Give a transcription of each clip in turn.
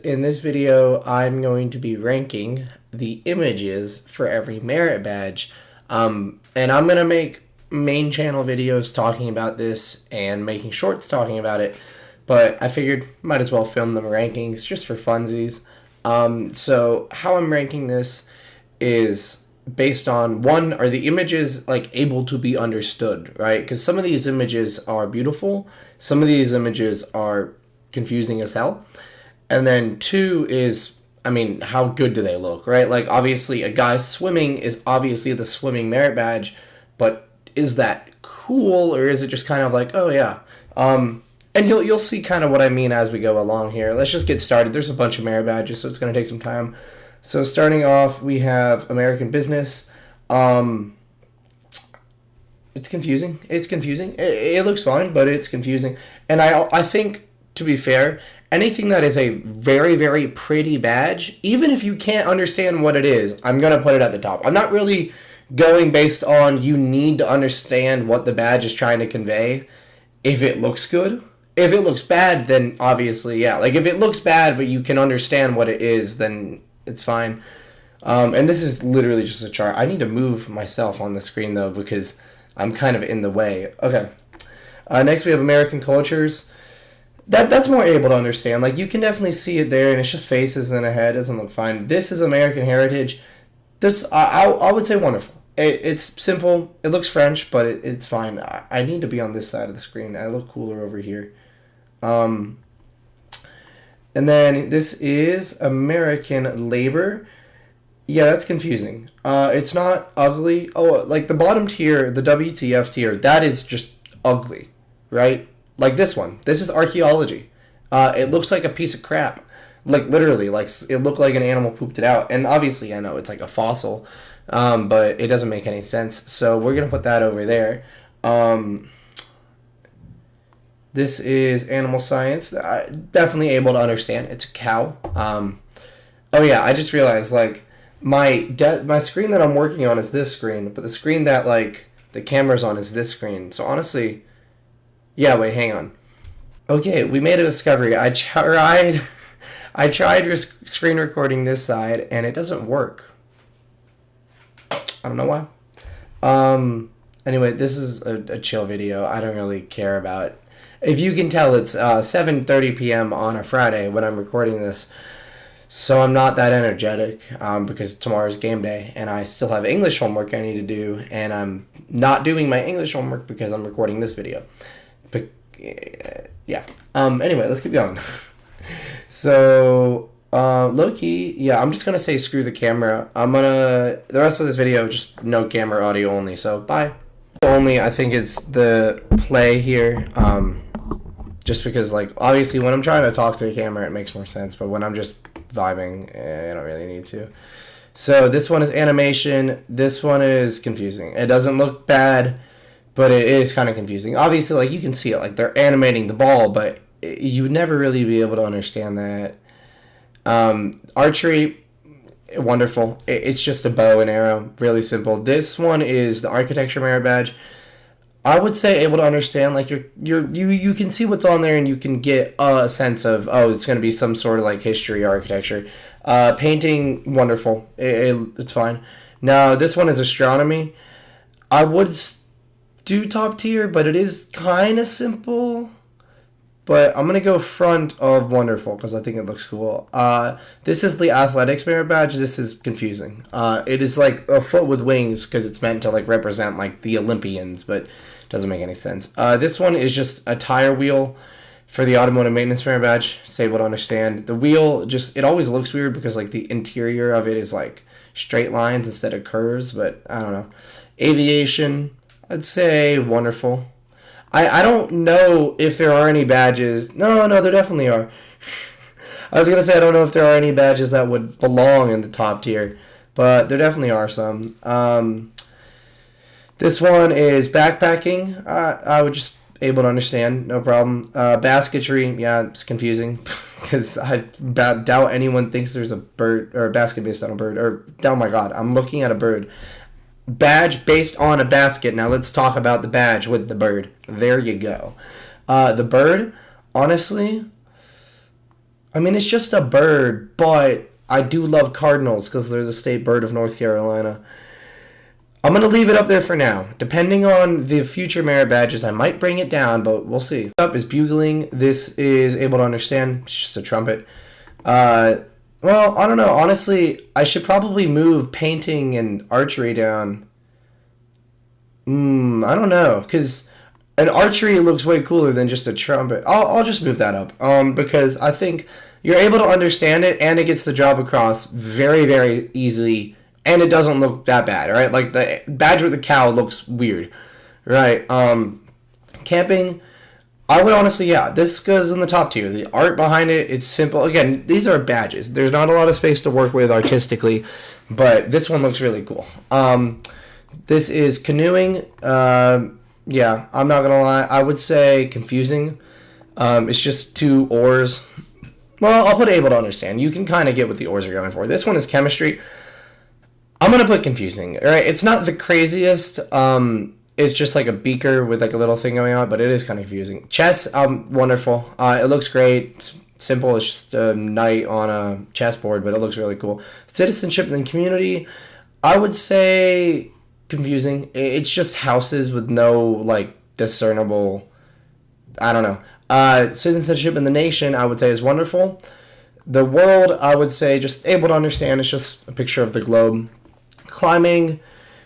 In this video, I'm going to be ranking the images for every merit badge. And I'm going to make main channel videos talking about this and making shorts talking about it. But I figured might as well film them rankings just for funsies. So how I'm ranking this is based on, one, are the images like able to be understood, right? Because some of these images are beautiful. Some of these images are confusing as hell. And then two is, I mean, how good do they look, right? Like, obviously, a guy swimming is obviously the swimming merit badge, but is that cool, or is it just kind of like, oh, yeah? And you'll see kind of what I mean as we go along here. Let's just get started. There's a bunch of merit badges, so it's going to take some time. So starting off, we have American Business. It's confusing. It's confusing. It looks fine, but it's confusing. And I think, to be fair, anything that is a very, very pretty badge, even if you can't understand what it is, I'm going to put it at the top. I'm not really going based on you need to understand what the badge is trying to convey if it looks good. If it looks bad, then obviously, yeah. Like, if it looks bad, but you can understand what it is, then it's fine. And this is literally just a chart. I need to move myself on the screen, though, because I'm kind of in the way. Okay. Next, we have American Cultures. That's more able to understand. Like, you can definitely see it there, and it's just faces and a head. It doesn't look fine. This is American Heritage. This I would say wonderful. It's simple. It looks French, but it's fine. I need to be on this side of the screen. I look cooler over here. And then this is American Labor. Yeah, that's confusing. It's not ugly. Oh, like the bottom tier, the WTF tier, that is just ugly, right? Like this one. This is archaeology. It looks like a piece of crap. Like, literally, like, it looked like an animal pooped it out. And obviously, I know it's like a fossil, but it doesn't make any sense. So we're going to put that over there. This is animal science. Definitely able to understand. It's a cow. Oh, yeah, I just realized, like, my screen that I'm working on is this screen, but the screen that, like, the camera's on is this screen. So, honestly... Yeah, wait, hang on. Okay, we made a discovery. I tried screen recording this side, and it doesn't work. I don't know why. Anyway, this is a chill video. I don't really care about... If you can tell, it's 7:30 p.m. on a Friday when I'm recording this. So I'm not that energetic because tomorrow's game day, and I still have English homework I need to do, and I'm not doing my English homework because I'm recording this video. But, yeah. Anyway, let's keep going. So, low-key, yeah, I'm just going to say screw the camera. The rest of this video, just no camera, audio only, so bye. Only, I think, is the play here, just because, like, obviously, when I'm trying to talk to a camera, it makes more sense, but when I'm just vibing, I don't really need to. So, this one is animation. This one is confusing. It doesn't look bad, but it is kind of confusing. Obviously, like, you can see it. Like, they're animating the ball, but you would never really be able to understand that. Archery, wonderful. It's just a bow and arrow. Really simple. This one is the Architecture Merit Badge. I would say able to understand. Like, you can see what's on there, and you can get a sense of, oh, it's going to be some sort of, like, history or architecture. Painting, wonderful. It's fine. Now, this one is Astronomy. I would... do top tier, but it is kind of simple. But I'm going to go front of wonderful because I think it looks cool. This is the athletics merit badge. This is confusing. It is like a foot with wings because it's meant to like represent like the Olympians, but it doesn't make any sense. This one is just a tire wheel for the automotive maintenance merit badge. It's able to understand. The wheel just, it always looks weird because like the interior of it is like straight lines instead of curves, but I don't know. Aviation, I'd say wonderful. I don't know if there are any badges. No, there definitely are. I was going to say I don't know if there are any badges that would belong in the top tier, but there definitely are some. This one is backpacking. I would just able to understand, no problem. Basketry, yeah, it's confusing because I doubt anyone thinks there's a bird or a basket based on a bird. Or, oh my god, I'm looking at a bird. Badge based on a basket. Now let's talk about the badge with the bird. There you go. The bird, honestly, I mean, it's just a bird, but I do love cardinals because they're the state bird of North Carolina. I'm going to leave it up there for now. Depending on the future merit badges, I might bring it down, but we'll see. Up is bugling. This is able to understand. It's just a trumpet. Well, I don't know. Honestly, I should probably move painting and archery down. I don't know, because an archery looks way cooler than just a trumpet. I'll just move that up. Because I think you're able to understand it, and it gets the job across very, very easily, and it doesn't look that bad, right? Like the badge with the cow looks weird, right? Camping, I would honestly, yeah, this goes in the top tier. The art behind it, it's simple. Again, these are badges. There's not a lot of space to work with artistically, but this one looks really cool. This is canoeing. Yeah, I'm not gonna lie. I would say confusing. It's just two oars. Well, I'll put able to understand. You can kind of get what the oars are going for. This one is chemistry. I'm gonna put confusing. All right, it's not the craziest. It's just like a beaker with like a little thing going on, but it is kind of confusing. Chess, wonderful. It looks great. It's simple. It's just a knight on a chessboard, but it looks really cool. Citizenship and community, I would say confusing. It's just houses with no like discernible. I don't know. Citizenship in the nation, I would say, is wonderful. The world, I would say, just able to understand. It's just a picture of the globe. Climbing,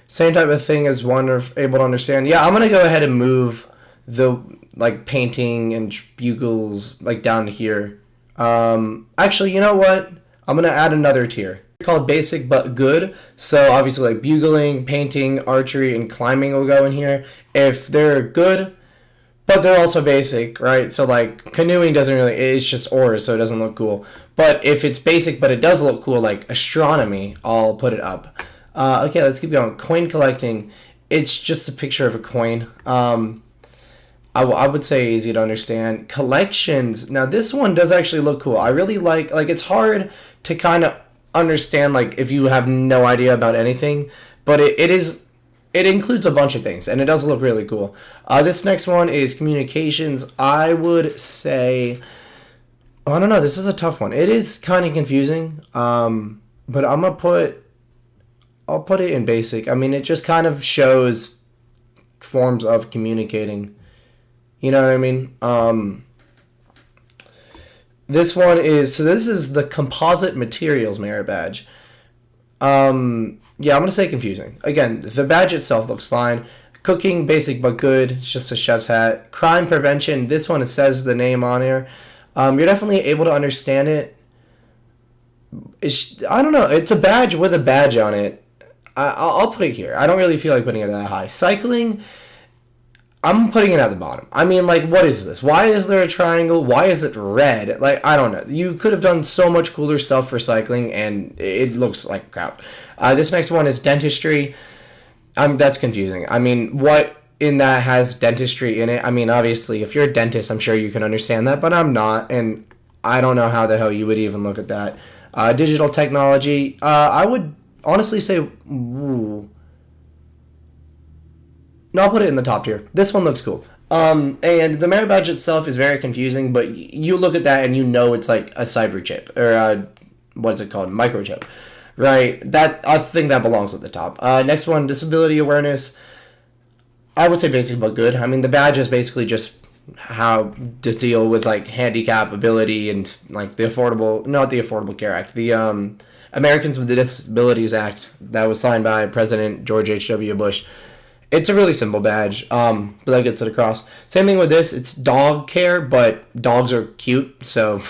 same type of thing as wonderful, able to understand. Yeah, I'm gonna go ahead and move the like painting and bugles like down to here. Actually, you know what? I'm gonna add another tier called basic but good. So obviously, like bugling, painting, archery, and climbing will go in here. If they're good, but they're also basic, right? So like canoeing doesn't really, it's just oars, so it doesn't look cool. But if it's basic but it does look cool, like astronomy, I'll put it up. Okay, let's keep going. Coin collecting, it's just a picture of a coin. I would say easy to understand. Collections, now this one does actually look cool. I really like it's hard to kind of understand like if you have no idea about anything, but it includes a bunch of things, and it does look really cool. This next one is communications. I would say, I don't know, this is a tough one. It is kind of confusing, but I'll put it in basic. I mean, it just kind of shows forms of communicating. You know what I mean? This one is, so this is the composite materials merit badge. Yeah, I'm going to say confusing. Again, the badge itself looks fine. Cooking, basic but good. It's just a chef's hat. Crime prevention, this one, it says the name on here. You're definitely able to understand it. I don't know. It's a badge with a badge on it. I'll put it here. I don't really feel like putting it that high. Cycling, I'm putting it at the bottom. I mean, like, what is this? Why is there a triangle? Why is it red? Like, I don't know. You could have done so much cooler stuff for cycling, and it looks like crap. This next one is dentistry. That's confusing. I mean, what in that has dentistry in it? I mean, obviously, if you're a dentist, I'm sure you can understand that, but I'm not, and I don't know how the hell you would even look at that. Digital technology, I would honestly say, ooh. No, I'll put it in the top tier. This one looks cool. And the merit badge itself is very confusing, but you look at that and you know it's like a cyber chip, or what's it called? Microchip, right? I think that belongs at the top. Next one, disability awareness. I would say basic but good. I mean, the badge is basically just how to deal with like handicap, ability, and like not the Affordable Care Act, the Americans with Disabilities Act that was signed by President George H.W. Bush. It's a really simple badge, but that gets it across. Same thing with this. It's dog care, but dogs are cute, so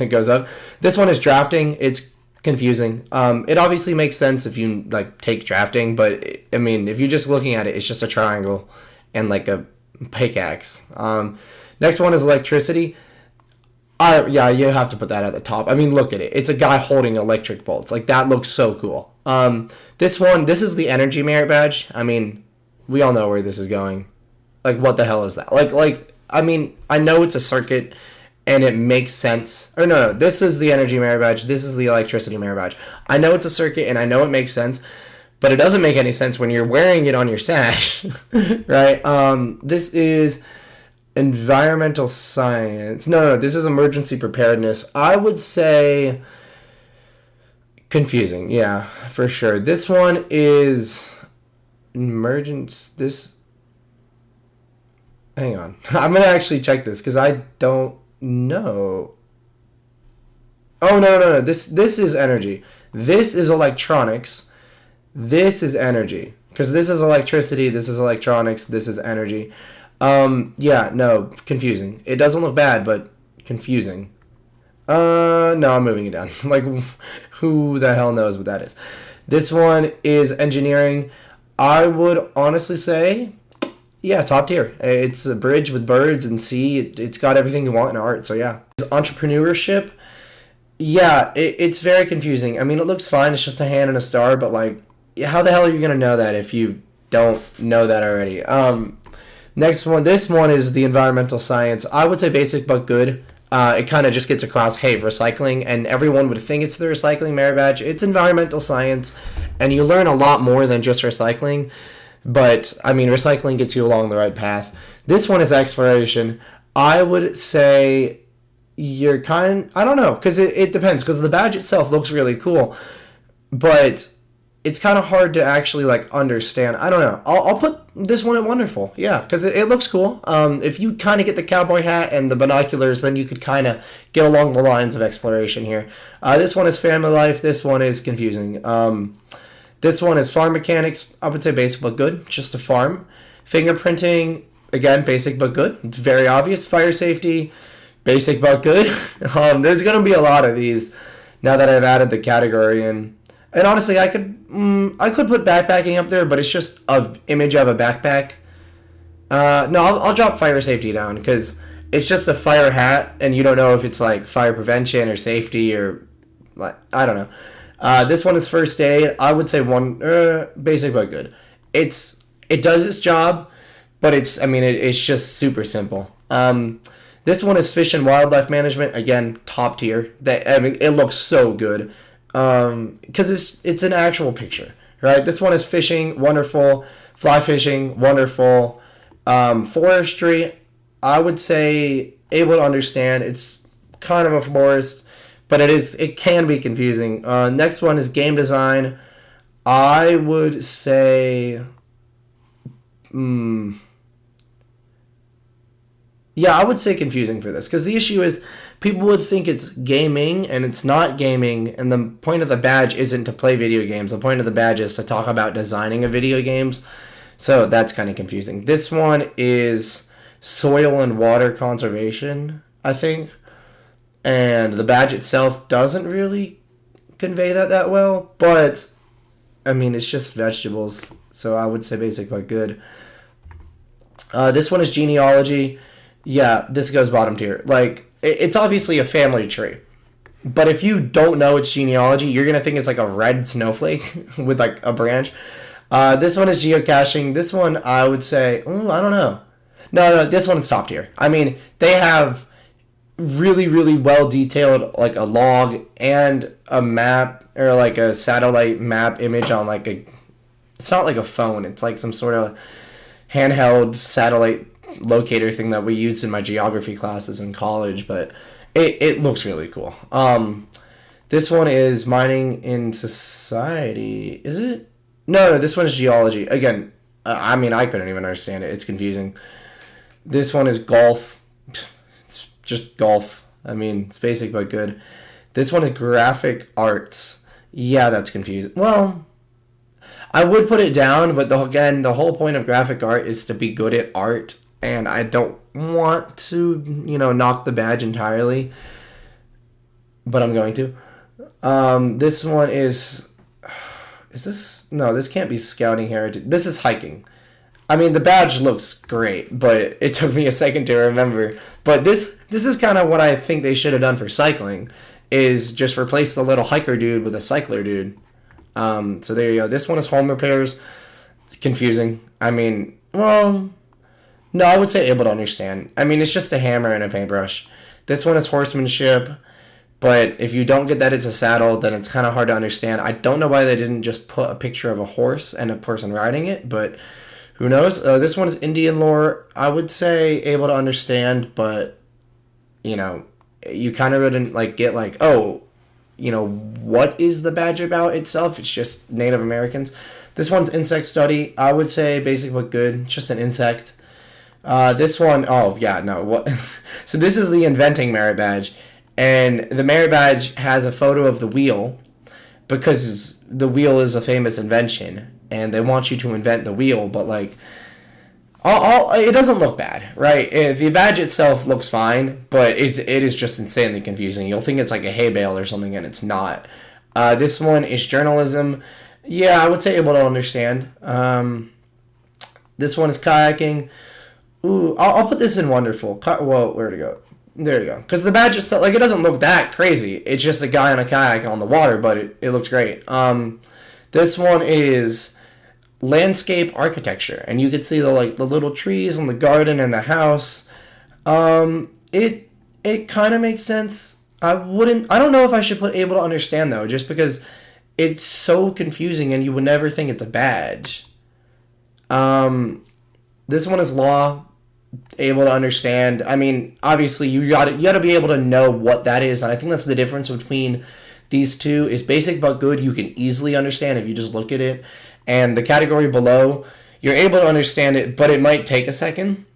it goes up. This one is drafting. It's confusing. It obviously makes sense if you like take drafting, but I mean, if you're just looking at it, it's just a triangle and like a pickaxe. Next one is electricity. Yeah, you have to put that at the top. I mean, look at it. It's a guy holding electric bolts. Like, that looks so cool. This is the energy merit badge. I mean, we all know where this is going. Like, what the hell is that? I mean, I know it's a circuit, and it makes sense. Or no, this is the energy merit badge. This is the electricity merit badge. I know it's a circuit, and I know it makes sense, but it doesn't make any sense when you're wearing it on your sash, right? This is, Environmental science. No, this is emergency preparedness. I would say confusing. Yeah, for sure. This one is emergence. This. Hang on. I'm gonna actually check this because I don't know. Oh no. This is energy. This is electronics. This is energy. Because this is electricity, this is electronics, this is energy. Yeah, no, confusing. It doesn't look bad, but confusing. No, I'm moving it down. Like, who the hell knows what that is? This one is engineering. I would honestly say, yeah, top tier. It's a bridge with birds and sea. It's got everything you want in art, so yeah. Entrepreneurship. Yeah, it's very confusing. I mean, it looks fine. It's just a hand and a star, but like, how the hell are you gonna know that if you don't know that already? Next one. This one is the environmental science. I would say basic but good. It kind of just gets across, hey, recycling, and everyone would think it's the recycling merit badge. It's environmental science, and you learn a lot more than just recycling. But I mean, recycling gets you along the right path. This one is exploration. I would say I don't know, because it depends, because the badge itself looks really cool, but it's kind of hard to actually like understand. I don't know. I'll put this one at wonderful. Yeah, because it looks cool. If you kind of get the cowboy hat and the binoculars, then you could kind of get along the lines of exploration here. This one is family life. This one is confusing. This one is farm mechanics. I would say basic but good. Just a farm. Fingerprinting, again, basic but good. It's very obvious. Fire safety, basic but good. There's going to be a lot of these now that I've added the category in. And honestly, I could put backpacking up there, but it's just an image of a backpack. No, I'll drop fire safety down because it's just a fire hat, and you don't know if it's like fire prevention or safety or like I don't know. This one is first aid. I would say one basic but good. It does its job, but it's just super simple. This one is fish and wildlife management. Again, top tier. It looks so good. Because it's an actual picture, right? This one is fishing, wonderful. Fly fishing, wonderful. Forestry, I would say able to understand. It's kind of a forest, but it can be confusing. Next one is game design. I would say, yeah, I would say confusing for this because the issue is people would think it's gaming and it's not gaming, and the point of the badge isn't to play video games. The point of the badge is to talk about designing a video games. So that's kind of confusing. This one is soil and water conservation, I think. And the badge itself doesn't really convey that well, but I mean, it's just vegetables. So I would say basic but good. This one is genealogy. Yeah, this goes bottom tier. Like, it's obviously a family tree. But if you don't know its genealogy, you're going to think it's like a red snowflake with like a branch. This one is geocaching. This one, I would say, I don't know. No, this one is top tier. I mean, they have really, really well detailed, like a log and a map or like a satellite map image on like it's not like a phone. It's like some sort of handheld satellite locator thing that we used in my geography classes in college, but it looks really cool. This one is mining in society. Is it? No, this one is geology. Again, I mean, I couldn't even understand it. It's confusing. This one is golf. It's just golf. I mean, it's basic but good. This one is graphic arts. Yeah, that's confusing. Well, I would put it down, but the whole point of graphic art is to be good at art. And I don't want to, knock the badge entirely, but I'm going to. This one is this? No, this can't be scouting heritage. This is hiking. I mean, the badge looks great, but it took me a second to remember. But this is kind of what I think they should have done for cycling, is just replace the little hiker dude with a cycler dude. So there you go. This one is home repairs. It's confusing. I mean, well... No, I would say able to understand. I mean, it's just a hammer and a paintbrush. This one is horsemanship, but if you don't get that it's a saddle, then it's kind of hard to understand. I don't know why they didn't just put a picture of a horse and a person riding it, but Who knows? This one is Indian lore. I would say able to understand, but you know, you kind of wouldn't like get like, oh, you know, what is the badge about itself? It's just Native Americans. This one's insect study. I would say basic but good. It's just an insect. This one, oh yeah, no. What? So this is the inventing merit badge, and the merit badge has a photo of the wheel, because the wheel is a famous invention, and they want you to invent the wheel, but like, it doesn't look bad, right? The badge itself looks fine, but it is just insanely confusing. You'll think it's like a hay bale or something, and it's not. This one is journalism. Yeah, I would say able to understand. This one is kayaking. Ooh, I'll put this in wonderful. Whoa, where'd it go? There you go. Because the badge itself, like, it doesn't look that crazy. It's just a guy on a kayak on the water, but it looks great. This one is landscape architecture, and you can see the little trees and the garden and the house. It kind of makes sense. I don't know if I should put able to understand though, just because it's so confusing and you would never think it's a badge. This one is law, able to understand. I mean, obviously you gotta be able to know what that is, and I think that's the difference between these two. Is basic but good you can easily understand if you just look at it, and the category below you're able to understand it, but it might take a second.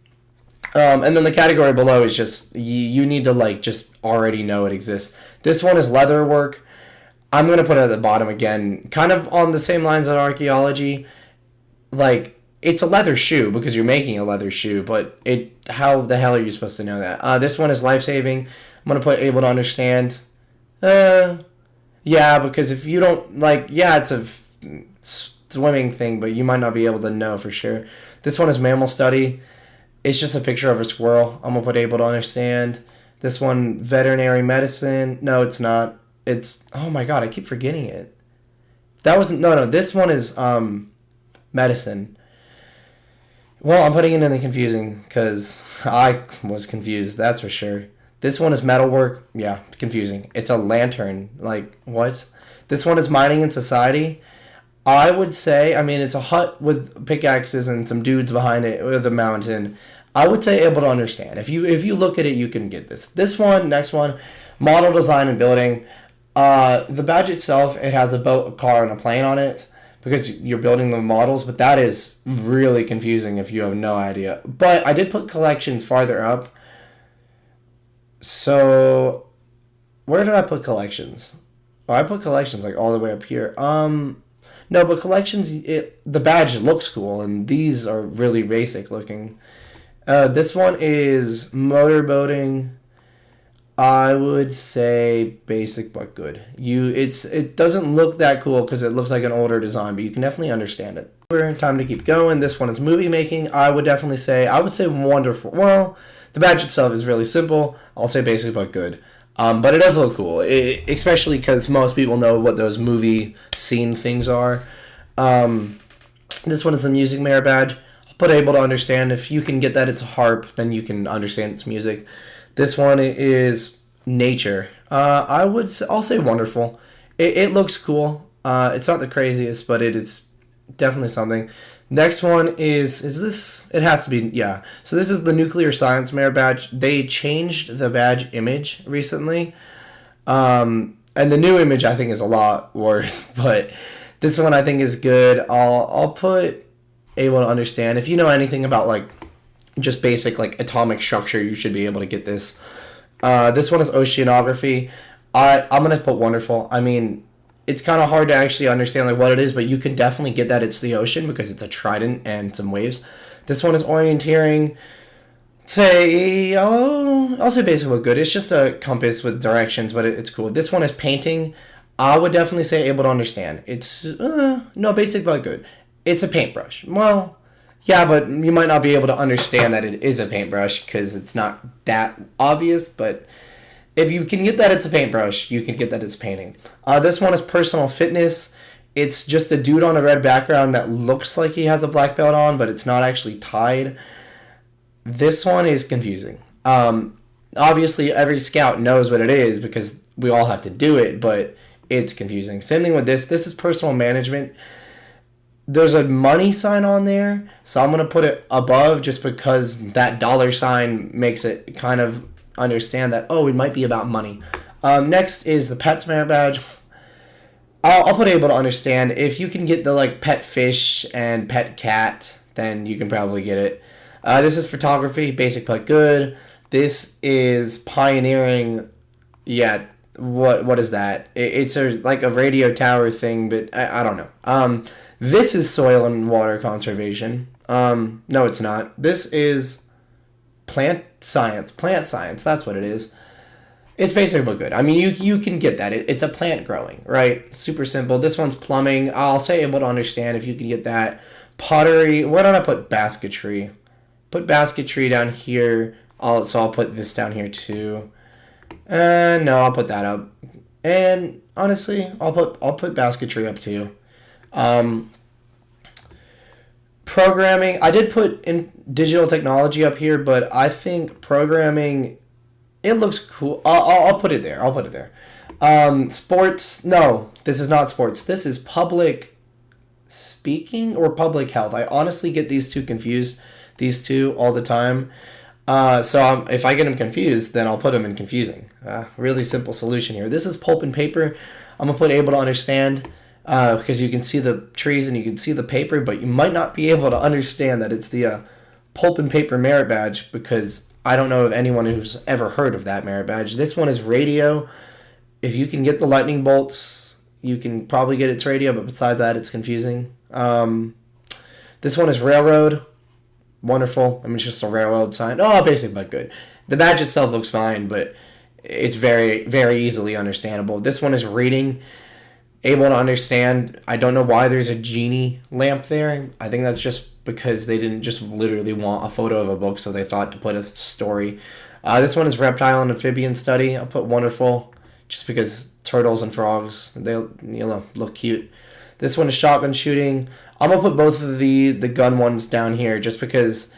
And then the category below is just you need to like just already know it exists. This one is leather work. I'm gonna put it at the bottom again, kind of on the same lines as archaeology. Like, it's a leather shoe because you're making a leather shoe, but how the hell are you supposed to know that? This one is life-saving. I'm going to put able to understand. Yeah, because if you don't, like, yeah, it's a swimming thing, but you might not be able to know for sure. This one is mammal study. It's just a picture of a squirrel. I'm going to put able to understand. This one, veterinary medicine. No, it's not. It's, oh my god, I keep forgetting it. That wasn't, no, this one is medicine. Well, I'm putting it in the confusing because I was confused, that's for sure. This one is metalwork. Yeah, confusing. It's a lantern. Like, what? This one is mining and society. I would say, I mean, it's a hut with pickaxes and some dudes behind it with a mountain. I would say able to understand. If you look at it, you can get this. This one, next one, model design and building. The badge itself, it has a boat, a car, and a plane on it, because you're building the models, but that is really confusing if you have no idea. But I did put collections farther up. So, where did I put collections? Oh, I put collections like all the way up here. No, but collections, the badge looks cool, and these are really basic looking. This one is motorboating. I would say basic but good. It doesn't look that cool because it looks like an older design, but you can definitely understand it. Time to keep going. This one is movie making. I would say wonderful. Well, the badge itself is really simple. I'll say basic but good. But it does look cool, especially because most people know what those movie scene things are. This one is the music merit badge. I'll put able to understand. If you can get that it's a harp, then you can understand its music. This one is nature. I'll say wonderful. It looks cool. It's not the craziest, but it's definitely something. Next one is this? It has to be, yeah. So this is the nuclear science merit badge. They changed the badge image recently. And the new image I think is a lot worse, but this one I think is good. I'll put able to understand. If you know anything about like just basic like atomic structure, you should be able to get this. This one is oceanography. I'm gonna put wonderful. I mean, it's kind of hard to actually understand like what it is, but you can definitely get that it's the ocean because it's a trident and some waves. This one is orienteering. I'll say basically good. It's just a compass with directions, but it's cool. This one is painting. I would definitely say able to understand. It's no basic but good. It's a paintbrush. Well, yeah, but you might not be able to understand that it is a paintbrush because it's not that obvious, but if you can get that it's a paintbrush, you can get that it's painting. This one is personal fitness. It's just a dude on a red background that looks like he has a black belt on, but it's not actually tied. This one is confusing. Obviously, every scout knows what it is because we all have to do it, but it's confusing. Same thing with this. This is personal management. there's a money sign on there, so I'm going to put it above just because that dollar sign makes it kind of understand that, oh, it might be about money. Next is the pets merit badge. I'll put able to understand. If you can get the like pet fish and pet cat, then you can probably get it. This is photography, basic but good. This is pioneering. Yeah, what is that? It's like a radio tower thing, but I don't know. This is soil and water conservation. No, it's not. This is plant science. Plant science. That's what it is. It's basic but good. I mean, you can get that. It's a plant growing, right? Super simple. This one's plumbing. I'll say able to understand if you can get that. Pottery. Where did I put basketry? Put basketry down here. So I'll put this down here too. No, I'll put that up. And honestly, I'll put basketry up too. Programming. I did put in digital technology up here, but I think programming. It looks cool. I'll put it there. I'll put it there. Sports. No, this is not sports. This is public speaking or public health. I honestly get these two confused. These two all the time. So if I get them confused, then I'll put them in confusing. Really simple solution here. This is pulp and paper. I'm going to put able to understand because you can see the trees and you can see the paper, but you might not be able to understand that it's the pulp and paper merit badge because I don't know of anyone who's ever heard of that merit badge. This one is radio. If you can get the lightning bolts, you can probably get its radio, but besides that, it's confusing. This one is railroad. Wonderful. I mean, it's just a railroad sign. Oh, basic but good. The badge itself looks fine, but it's very, very easily understandable. This one is reading. Able to understand. I don't know why there's a genie lamp there. I think that's just because they didn't just literally want a photo of a book, so they thought to put a story. This one is reptile and amphibian study. I'll put wonderful just because turtles and frogs, they look cute. This one is shotgun shooting. I'm going to put both of the gun ones down here just because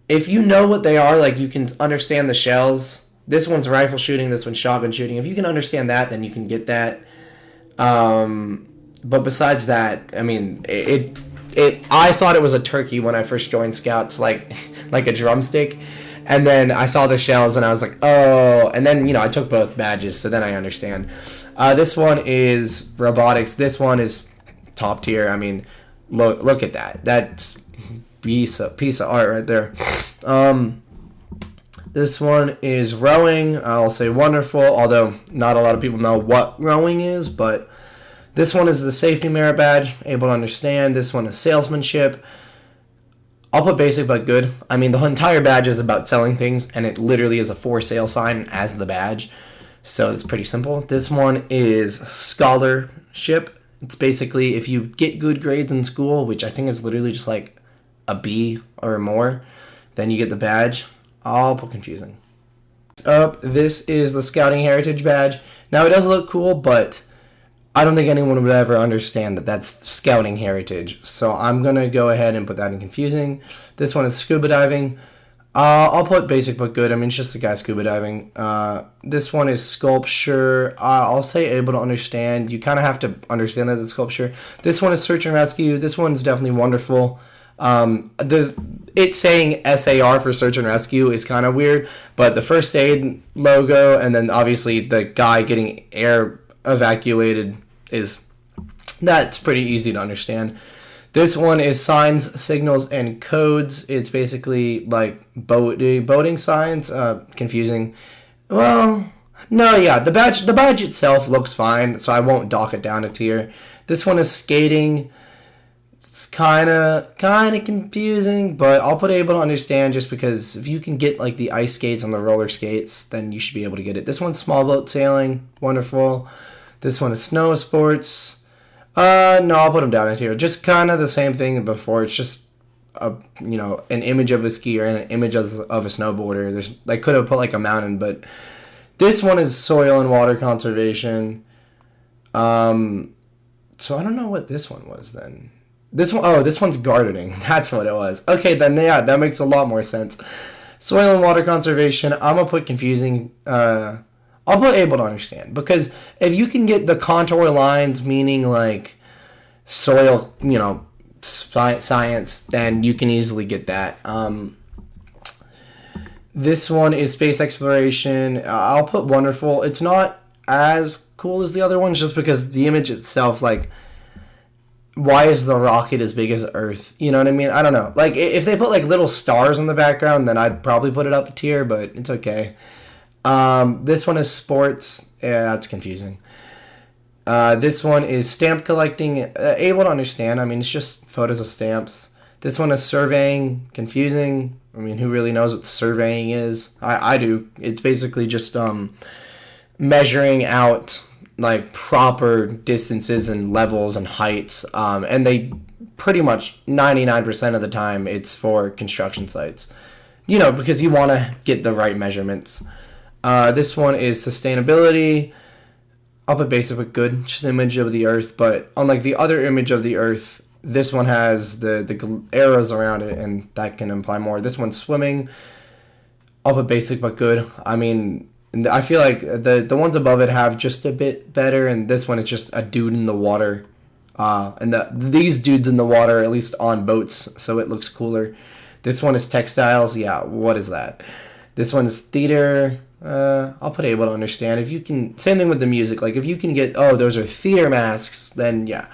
if you know what they are, like you can understand the shells. This one's rifle shooting, this one's shotgun shooting. If you can understand that, then you can get that. But besides that, I mean, I thought it was a turkey when I first joined Scouts, like a drumstick. And then I saw the shells and I was like, oh. And then, I took both badges, so then I understand. This one is robotics. This one is top tier. I mean, look at that. That's piece of art right there. This one is rowing. I'll say wonderful, although not a lot of people know what rowing is, but this one is the safety merit badge, able to understand. This one is salesmanship. I'll put basic but good. I mean, the entire badge is about selling things, and it literally is a for sale sign as the badge, so it's pretty simple. This one is scholarship. It's basically if you get good grades in school, which I think is literally just like a B or more, then you get the badge. I'll put confusing. This is the Scouting Heritage Badge. Now, it does look cool, but I don't think anyone would ever understand that that's Scouting Heritage. So I'm going to go ahead and put that in confusing. This one is scuba diving. I'll put basic but good. I mean, it's just a guy scuba diving. This one is sculpture. I'll say able to understand. You kind of have to understand that it's sculpture. This one is search and rescue. This one is definitely wonderful. It's saying SAR for search and rescue is kind of weird, but the first aid logo and then obviously the guy getting air evacuated that's pretty easy to understand. This one is signs, signals, and codes. It's basically like boating signs. Confusing. Well, no, yeah, the badge itself looks fine, so I won't dock it down a tier. This one is skating. It's kind of confusing, but I'll put able to understand just because if you can get like the ice skates and the roller skates, then you should be able to get it. This one's small boat sailing. Wonderful. This one is snow sports. No, I'll put them down in here. Just kind of the same thing before. It's just an image of a skier and an image of a snowboarder. I could have put like a mountain, but this one is soil and water conservation. So I don't know what this one was then. This one's gardening. That's what it was. Okay, then yeah, that makes a lot more sense. Soil and water conservation. I'm gonna put confusing. I'll put able to understand because if you can get the contour lines, meaning like soil, science, then you can easily get that. This one is space exploration. I'll put wonderful. It's not as cool as the other ones just because the image itself, like, why is the rocket as big as Earth? You know what I mean? I don't know. Like, if they put like little stars in the background, then I'd probably put it up a tier, but it's okay. This one is sports. Yeah, that's confusing. This one is stamp collecting. Able to understand. I mean, it's just photos of stamps. This one is surveying. Confusing. I mean, who really knows what surveying is? I do. It's basically just measuring out like proper distances and levels and heights. And they pretty much 99% of the time it's for construction sites. You know, because you want to get the right measurements. This one is sustainability. I'll put basic but good, just an image of the Earth. But unlike the other image of the Earth, this one has the arrows around it, and that can imply more. This one's swimming. I'll put basic but good. I mean, I feel like the ones above it have just a bit better, and this one is just a dude in the water. And these dudes in the water, at least on boats, so it looks cooler. This one is textiles. Yeah, what is that? This one is theater. I'll put able to understand. If you can, same thing with the music. Like if you can get, oh, those are theater masks, then yeah.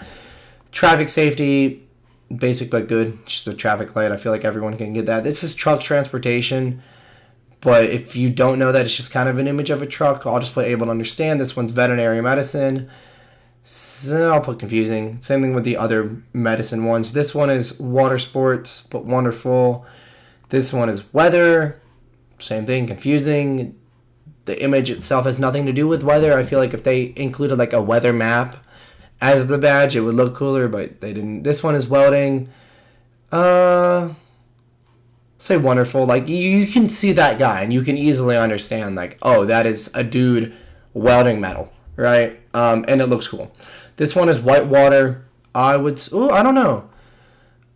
Traffic safety, basic but good. Just a traffic light. I feel like everyone can get that. This is truck transportation, but if you don't know that, it's just kind of an image of a truck. I'll just put able to understand. This one's veterinary medicine. So I'll put confusing. Same thing with the other medicine ones. This one is water sports, but wonderful. This one is weather. Same thing, confusing. The image itself has nothing to do with weather. I feel like if they included like a weather map as the badge, it would look cooler, but they didn't. This one is welding. Say wonderful. Like you can see that guy and you can easily understand like, oh, that is a dude welding metal, right? And it looks cool. This one is whitewater. I don't know.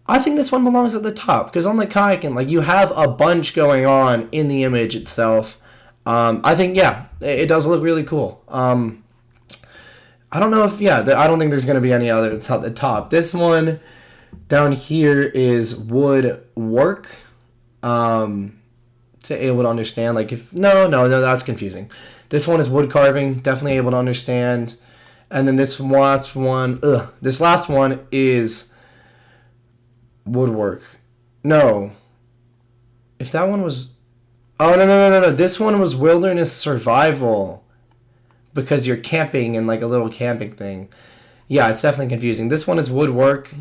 I think this one belongs at the top because on the kayaking, like you have a bunch going on in the image itself. I think, yeah, it does look really cool. I don't know if, I don't think there's going to be any other. It's at the top. This one down here is woodwork. To able to understand, like if, no, that's confusing. This one is wood carving, definitely able to understand. And then this last one is woodwork. No. If that one was, oh, no. This one was wilderness survival. Because you're camping in like a little camping thing. Yeah, it's definitely confusing. This one is woodwork.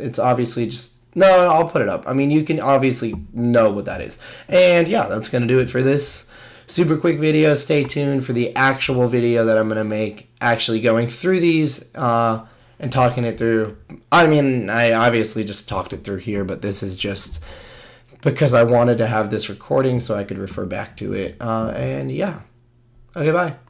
It's obviously just... No, I'll put it up. I mean, you can obviously know what that is. And yeah, that's going to do it for this super quick video. Stay tuned for the actual video that I'm going to make actually going through these and talking it through. I mean, I obviously just talked it through here, but this is just because I wanted to have this recording so I could refer back to it. And yeah. Okay, bye.